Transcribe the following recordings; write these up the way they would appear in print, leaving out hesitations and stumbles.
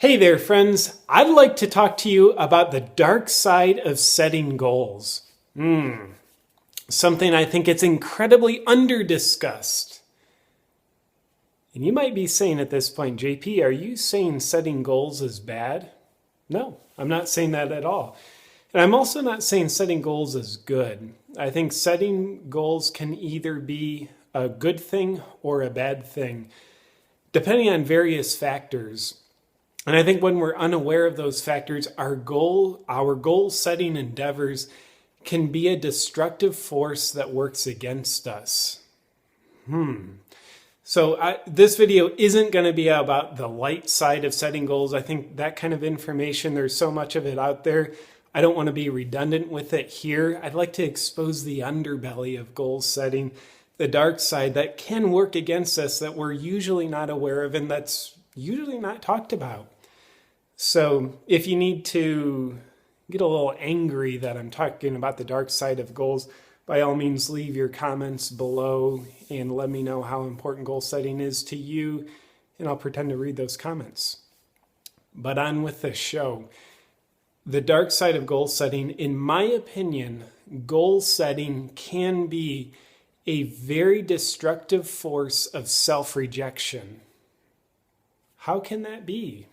Hey there, friends. I'd like to talk to you about the dark side of setting goals. Something I think it's incredibly under-discussed. And you might be saying at this point, JP, are you saying setting goals is bad? No, I'm not saying that at all. And I'm also not saying setting goals is good. I think setting goals can either be a good thing or a bad thing, depending on various factors. And I think when we're unaware of those factors, our goal setting endeavors can be a destructive force that works against us. So this video isn't going to be about the light side of setting goals. I think that kind of information, there's so much of it out there. I don't want to be redundant with it here. I'd like to expose the underbelly of goal setting, the dark side that can work against us that we're usually not aware of and that's usually not talked about. So if you need to get a little angry that I'm talking about the dark side of goals, by all means leave your comments below and let me know how important goal setting is to you, and I'll pretend to read those comments. But on with the show. The dark side of goal setting, in my opinion, goal setting can be a very destructive force of self-rejection. How can that be?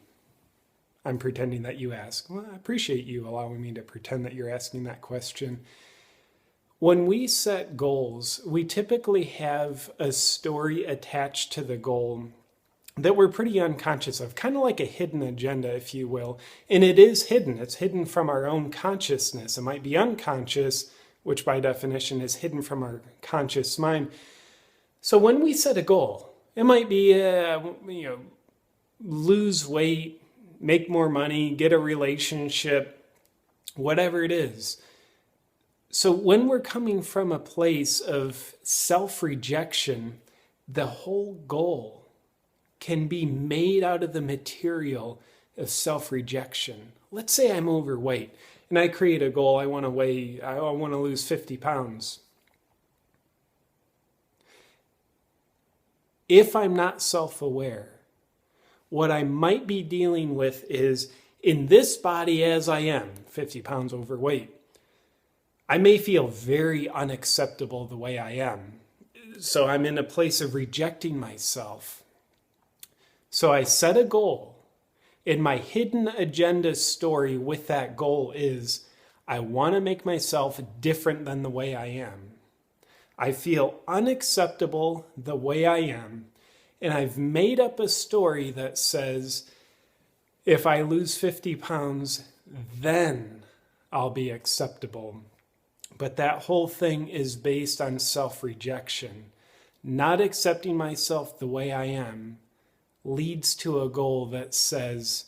I'm pretending that you ask. Well, I appreciate you allowing me to pretend that you're asking that question. When we set goals, we typically have a story attached to the goal that we're pretty unconscious of, kind of like a hidden agenda, if you will. And it is hidden. It's hidden from our own consciousness. It might be unconscious, which by definition is hidden from our conscious mind. So when we set a goal, it might be, lose weight, make more money, get a relationship, whatever it is. So when we're coming from a place of self-rejection, the whole goal can be made out of the material of self-rejection. Let's say I'm overweight and I create a goal. I want to lose 50 pounds. If I'm not self-aware, what I might be dealing with is, in this body as I am, 50 pounds overweight, I may feel very unacceptable the way I am. So I'm in a place of rejecting myself. So I set a goal, and my hidden agenda story with that goal is, I want to make myself different than the way I am. I feel unacceptable the way I am. And I've made up a story that says, if I lose 50 pounds, then I'll be acceptable. But that whole thing is based on self-rejection. Not accepting myself the way I am leads to a goal that says,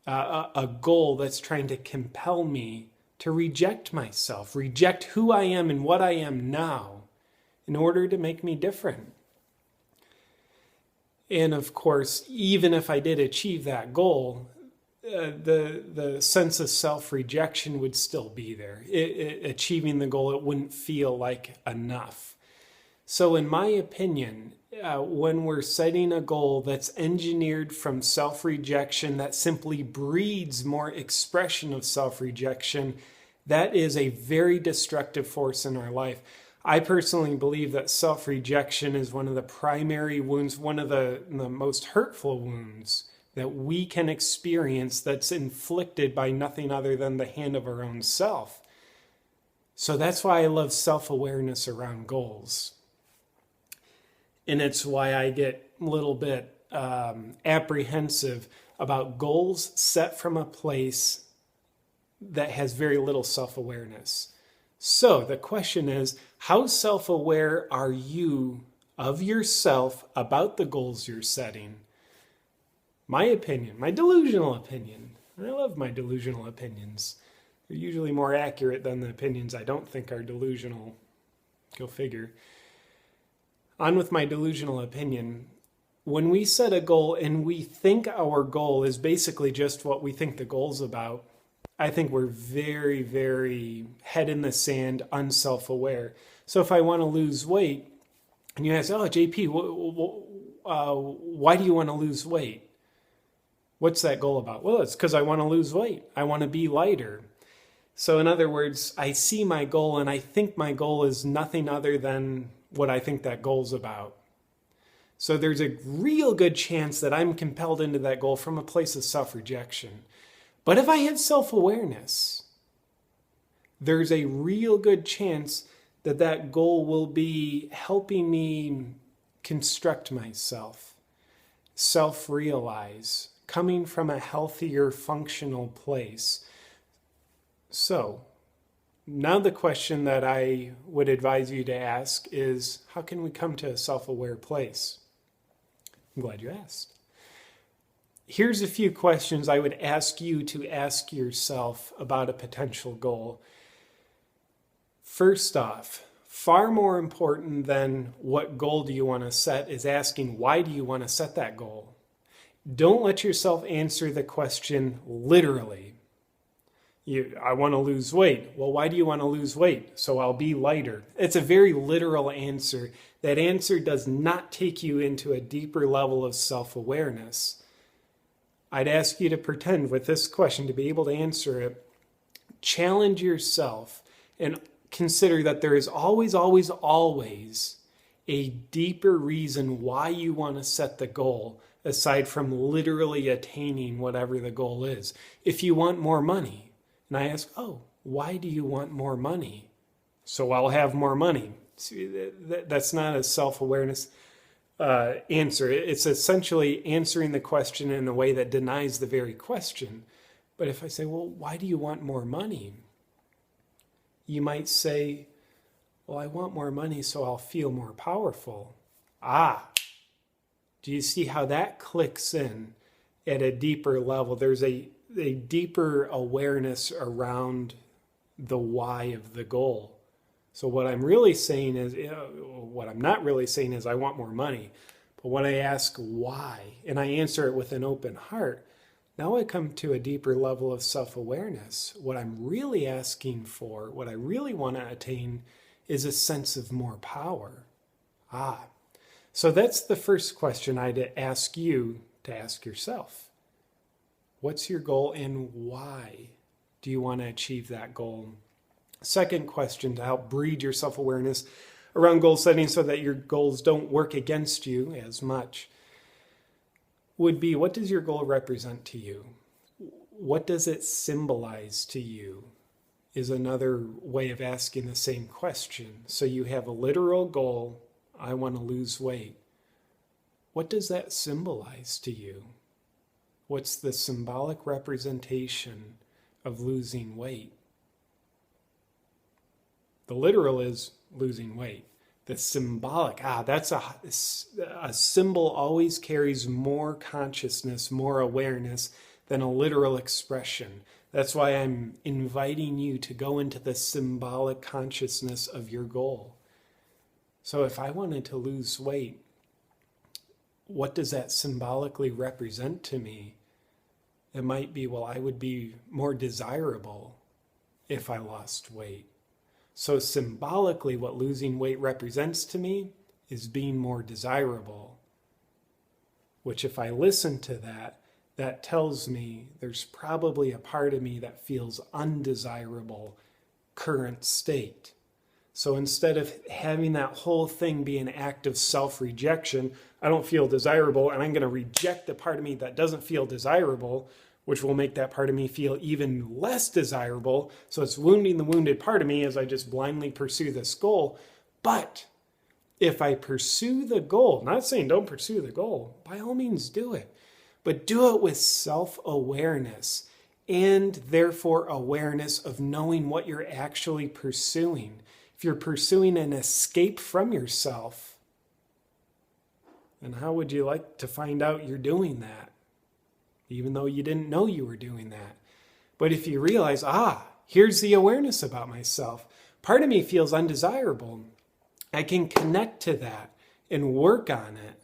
a goal that's trying to compel me to reject myself, reject who I am and what I am now in order to make me different. And of course, even if I did achieve that goal, the sense of self-rejection would still be there. Achieving the goal, it wouldn't feel like enough. So in my opinion, when we're setting a goal that's engineered from self-rejection, that simply breeds more expression of self-rejection, that is a very destructive force in our life. I personally believe that self-rejection is one of the primary wounds, one of the most hurtful wounds that we can experience that's inflicted by nothing other than the hand of our own self. So that's why I love self-awareness around goals. And it's why I get a little bit apprehensive about goals set from a place that has very little self-awareness. So the question is, how self-aware are you of yourself about the goals you're setting? My opinion, my delusional opinion, and I love my delusional opinions. They're usually more accurate than the opinions I don't think are delusional. Go figure. On with my delusional opinion. When we set a goal and we think our goal is basically just what we think the goal's about, I think we're very, very head in the sand, unself-aware. So if I want to lose weight, and you ask, oh, JP, why do you want to lose weight? What's that goal about? Well, it's because I want to lose weight. I want to be lighter. So in other words, I see my goal and I think my goal is nothing other than what I think that goal's about. So there's a real good chance that I'm compelled into that goal from a place of self-rejection. But if I have self-awareness, there's a real good chance that that goal will be helping me construct myself, self-realize, coming from a healthier, functional place. So, now the question that I would advise you to ask is, how can we come to a self-aware place? I'm glad you asked. Here's a few questions I would ask you to ask yourself about a potential goal. First off, far more important than what goal do you want to set is asking, why do you want to set that goal? Don't let yourself answer the question literally. I want to lose weight. Well, why do you want to lose weight? So I'll be lighter. It's a very literal answer. That answer does not take you into a deeper level of self-awareness. I'd ask you to pretend with this question to be able to answer it. Challenge yourself and consider that there is always, always, always a deeper reason why you want to set the goal, aside from literally attaining whatever the goal is. If you want more money, and I ask, why do you want more money? So I'll have more money. See, that's not a self-awareness answer. It's essentially answering the question in a way that denies the very question. But if I say, well, why do you want more money? You might say, well, I want more money so I'll feel more powerful. Do you see how that clicks in at a deeper level? There's a deeper awareness around the why of the goal. So what I'm really saying is, what I'm not really saying is I want more money. But when I ask why, and I answer it with an open heart, now I come to a deeper level of self-awareness. What I'm really asking for, what I really want to attain, is a sense of more power. So that's the first question I'd ask you to ask yourself. What's your goal and why do you want to achieve that goal? Second question to help breed your self-awareness around goal setting so that your goals don't work against you as much would be, what does your goal represent to you? What does it symbolize to you? Is another way of asking the same question. So you have a literal goal, I want to lose weight. What does that symbolize to you? What's the symbolic representation of losing weight? The literal is losing weight. The symbolic, that's a symbol always carries more consciousness, more awareness than a literal expression. That's why I'm inviting you to go into the symbolic consciousness of your goal. So if I wanted to lose weight, what does that symbolically represent to me? It might be, I would be more desirable if I lost weight. So symbolically, what losing weight represents to me is being more desirable, which if I listen to that, that tells me there's probably a part of me that feels undesirable current state. So instead of having that whole thing be an act of self-rejection, I don't feel desirable, and I'm going to reject the part of me that doesn't feel desirable, which will make that part of me feel even less desirable. So it's wounding the wounded part of me as I just blindly pursue this goal. But if I pursue the goal, not saying don't pursue the goal, by all means do it, but do it with self-awareness and therefore awareness of knowing what you're actually pursuing. If you're pursuing an escape from yourself, then how would you like to find out you're doing that? Even though you didn't know you were doing that. But if you realize, here's the awareness about myself. Part of me feels undesirable. I can connect to that and work on it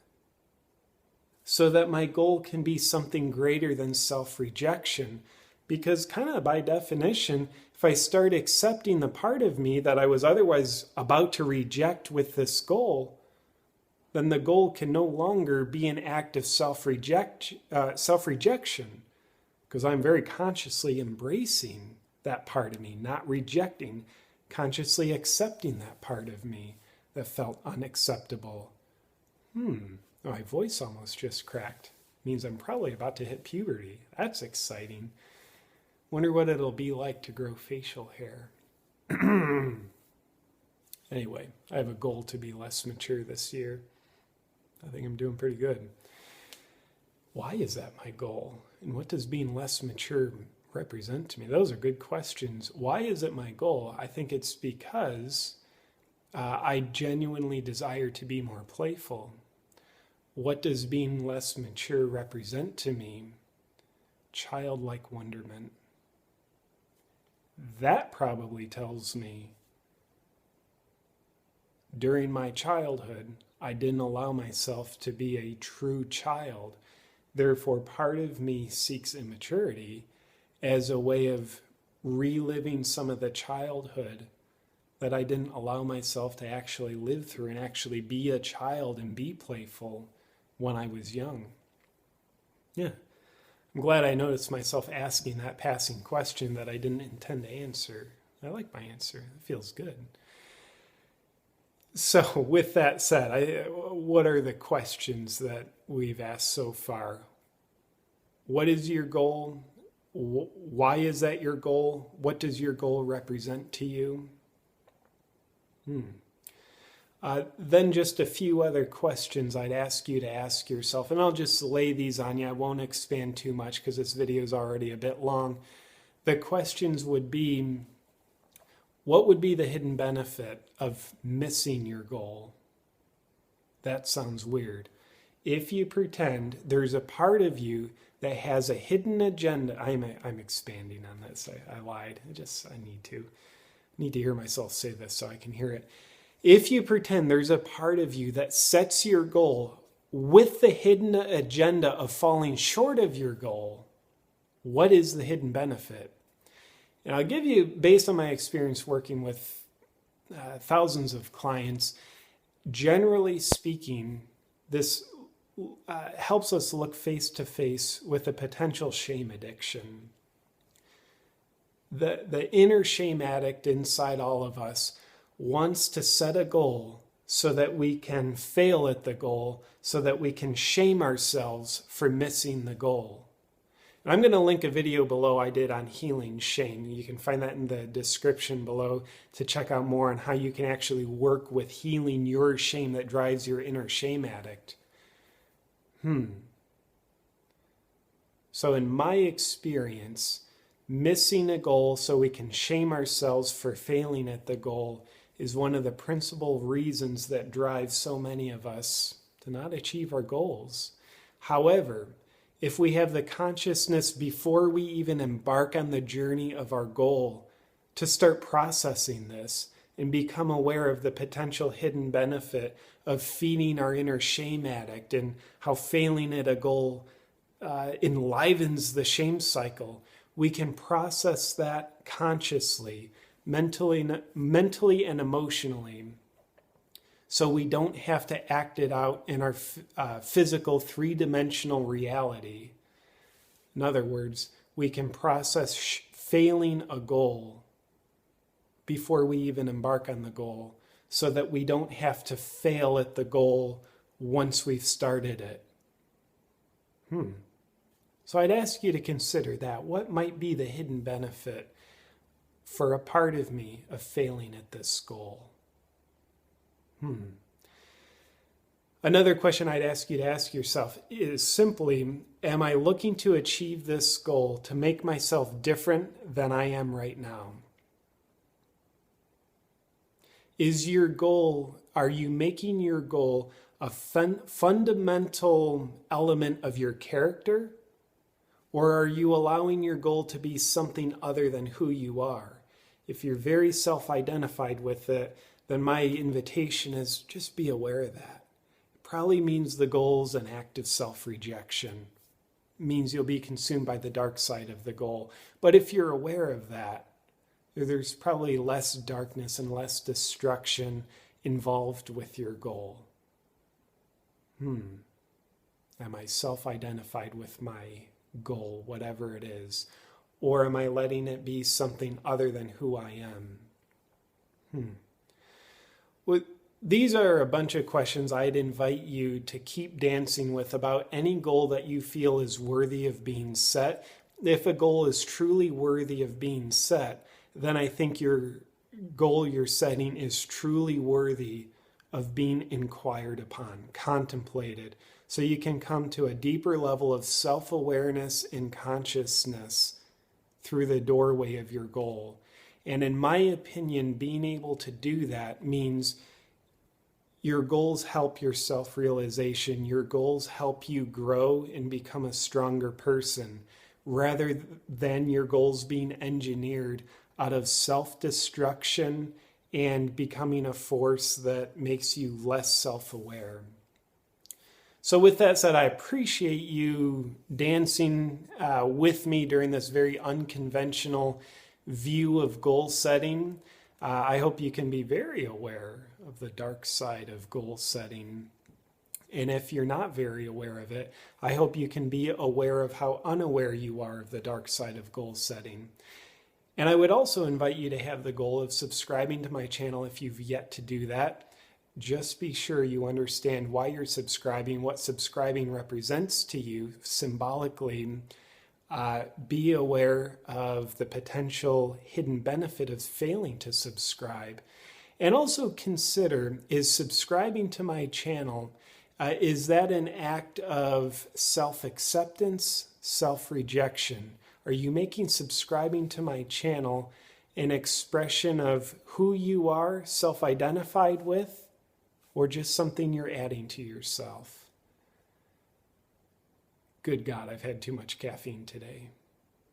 so that my goal can be something greater than self-rejection. Because kind of by definition, if I start accepting the part of me that I was otherwise about to reject with this goal, then the goal can no longer be an act of self-rejection, because I'm very consciously embracing that part of me, not rejecting, consciously accepting that part of me that felt unacceptable. My voice almost just cracked. Means I'm probably about to hit puberty. That's exciting. Wonder what it'll be like to grow facial hair. Anyway, I have a goal to be less mature this year. I think I'm doing pretty good. Why is that my goal? And what does being less mature represent to me? Those are good questions. Why is it my goal? I think it's because I genuinely desire to be more playful. What does being less mature represent to me? Childlike wonderment. That probably tells me during my childhood, I didn't allow myself to be a true child. Therefore, part of me seeks immaturity as a way of reliving some of the childhood that I didn't allow myself to actually live through and actually be a child and be playful when I was young. Yeah. I'm glad I noticed myself asking that passing question that I didn't intend to answer. I like my answer. It feels good. So with that said, what are the questions that we've asked so far? What is your goal? Why is that your goal? What does your goal represent to you? Then just a few other questions I'd ask you to ask yourself, and I'll just lay these on you. I won't expand too much because this video is already a bit long. The questions would be, what would be the hidden benefit of missing your goal? That sounds weird. If you pretend there's a part of you that has a hidden agenda, I'm expanding on this. I lied. I need to hear myself say this so I can hear it. If you pretend there's a part of you that sets your goal with the hidden agenda of falling short of your goal, what is the hidden benefit? And I'll give you, based on my experience working with thousands of clients, generally speaking, this helps us look face to face with a potential shame addiction. The inner shame addict inside all of us wants to set a goal so that we can fail at the goal, so that we can shame ourselves for missing the goal. And I'm going to link a video below I did on healing shame. You can find that in the description below to check out more on how you can actually work with healing your shame that drives your inner shame addict. So in my experience, missing a goal so we can shame ourselves for failing at the goal is one of the principal reasons that drives so many of us to not achieve our goals. However, if we have the consciousness before we even embark on the journey of our goal to start processing this and become aware of the potential hidden benefit of feeding our inner shame addict and how failing at a goal enlivens the shame cycle, we can process that consciously, mentally and emotionally, so we don't have to act it out in our physical three-dimensional reality. In other words, we can process failing a goal before we even embark on the goal, so that we don't have to fail at the goal once we've started it. So I'd ask you to consider that. What might be the hidden benefit for a part of me of failing at this goal? Another question I'd ask you to ask yourself is simply, am I looking to achieve this goal to make myself different than I am right now? Is your goal, are you making your goal a fundamental element of your character? Or are you allowing your goal to be something other than who you are? If you're very self-identified with it, then my invitation is just be aware of that. It probably means the goal's an act of self-rejection. It means you'll be consumed by the dark side of the goal. But if you're aware of that, there's probably less darkness and less destruction involved with your goal. Am I self-identified with my goal, whatever it is? Or am I letting it be something other than who I am? Well, these are a bunch of questions I'd invite you to keep dancing with about any goal that you feel is worthy of being set. If a goal is truly worthy of being set, then I think your goal you're setting is truly worthy of being inquired upon, contemplated, so you can come to a deeper level of self-awareness and consciousness through the doorway of your goal. And in my opinion, being able to do that means your goals help your self-realization. Your goals help you grow and become a stronger person, rather than your goals being engineered out of self-destruction and becoming a force that makes you less self-aware. So with that said, I appreciate you dancing with me during this very unconventional view of goal setting. I hope you can be very aware of the dark side of goal setting. And if you're not very aware of it, I hope you can be aware of how unaware you are of the dark side of goal setting. And I would also invite you to have the goal of subscribing to my channel if you've yet to do that. Just be sure you understand why you're subscribing, what subscribing represents to you symbolically. Be aware of the potential hidden benefit of failing to subscribe. And also consider, is subscribing to my channel, is that an act of self-acceptance, self-rejection? Are you making subscribing to my channel an expression of who you are, self-identified with, or just something you're adding to yourself? Good God, I've had too much caffeine today.